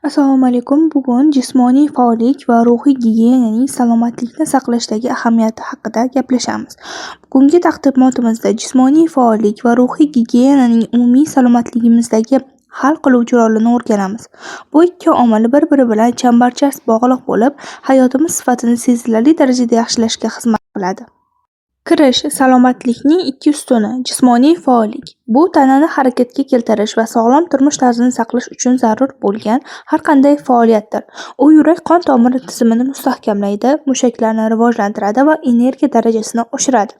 Assalomu alaykum. Bugun jismoniy faollik va ruhiy gigiyenaning salomatlikni saqlashdagi ahamiyati haqida gaplashamiz. Bugungi taqdimotimizda jismoniy faollik va ruhiy gigiyenaning umumiy salomatligimizdagi hal qiluvchi rolini o'rganamiz. Bu ikki omil bir-biri bilan chambarchas bog'liq bo'lib, hayotimiz sifatini sezilarli darajada yaxshilashga xizmat qiladi. Kirish salomatlikning ikki ustuni. Jismoniy faollik bu tanani harakatga keltirish va sog'lom turmush tarzini saqlash uchun zarur bo'lgan har qanday faoliyatdir. U yurak-qon tomiri tizimini mustahkamlaydi, mushaklarni rivojlantiradi va energiya darajasini oshiradi.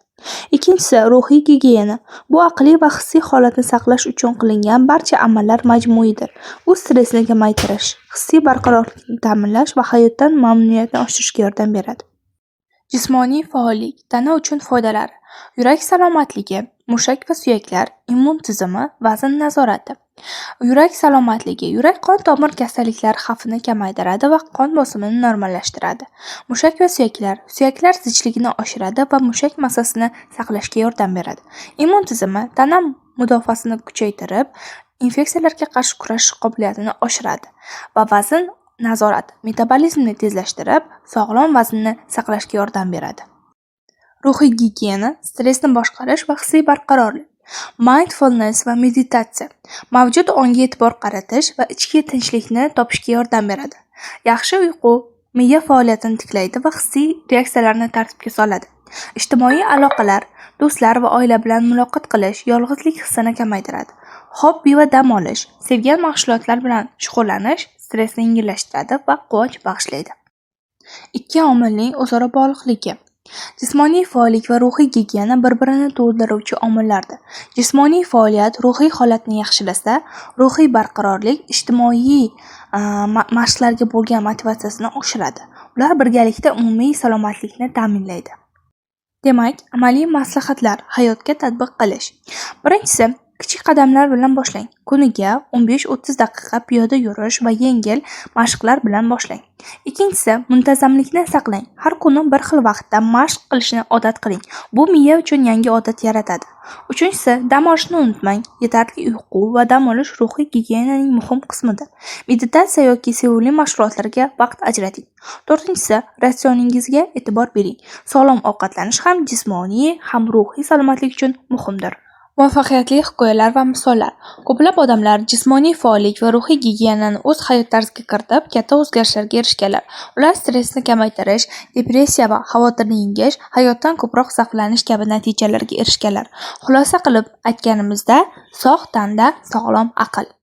Ikkinchisi ruhiy gigiyena. Bu aqliy va hissiy holatni saqlash uchun qilingan barcha amallar majmuidir. U stressni kamaytirish, hissiy barqarorlikni ta'minlash va hayotdan mamnuniyatni oshirishga yordam beradi. Jismoniy faollik tana uchun foydalari: yurak salomatligi, mushak va suyaklar, immun tizimi, vazn nazorati. Yurak salomatligi yurak-qon tomir kasalliklari xavfini kamaytiradi va qon bosimini normallashtiradi. Mushak va suyaklar zichligini oshiradi va mushak massasini saqlashga yordam beradi. Immun tizimi tana mudofaasini kuchaytirib, infeksiyalarga qarshi kurashish qobiliyatini oshiradi va vazn nazorat metabolizmni tezlashtirib, sog'lom vaznni saqlashga yordam beradi. Ruhiy gigiyena stressni boshqarish va hissiy barqarorlik. Mindfulness va meditatsiya mavjud onga e'tibor qaratish va ichki tinchlikni topishga yordam beradi. Yaxshi uyqu miya faoliyatini tiklaydi va hissiy reaksiyalarni tartibga soladi. Ijtimoiy aloqalar, do'stlar va oila bilan muloqot qilish yolg'izlik hissini kamaytiradi. Hobbi va dam olish, sevgan mashg'ulotlar bilan shug'ullanish stressni yengillashtiradi va quvonch bag'ishlaydi. Ikki omilning o'zaro bog'liqligi. Jismoniy faollik va ruhiy gigiyena bir-birini to'ldiruvchi omillardir. Jismoniy faoliyat ruhiy holatni yaxshilasa, ruhiy barqarorlik ijtimoiy mashqlarga bo'lgan motivatsiyasini oshiradi. Ular birgalikda umumiy salomatlikni ta'minlaydi. Demak, amaliy maslahatlar: hayotga tatbiq qilish. Birinchisi, kichik qadamlar bilan boshlang. Kuniga 15-30 daqiqa piyoda yurish va yengil mashqlar bilan boshlang. Ikkinchisi, muntazamlikni saqlang. Har kuni bir xil vaqtda mashq qilishni odat qiling. Bu miya uchun yangi odat yaratadi. Uchinchisi, dam olishni unutmang. Yetarli uyqu va dam olish ruhiy gigiyenaning muhim qismidir. Meditatsiya yoki sevimli mashg'ulotlarga vaqt ajrating. To'rtinchisi, ratsioningizga e'tibor bering. Sog'lom ovqatlanish ham jismoniy, ham ruhiy salomatlik uchun muhimdir. Muvaffaqiyatli hikoyalar va misollar. Ko'plab odamlar jismoniy faollik va ruhiy gigiyenani o'z hayot tarziga kiritib, katta o'zgarishlarga erishganlar. Ular stressni kamaytirish, depressiya va xavotirni yengish, hayotdan ko'proq zavqlanish kabi natijalarga erishganlar. Xulosa qilib aytganimizda, sog' tanda sog'lom aql.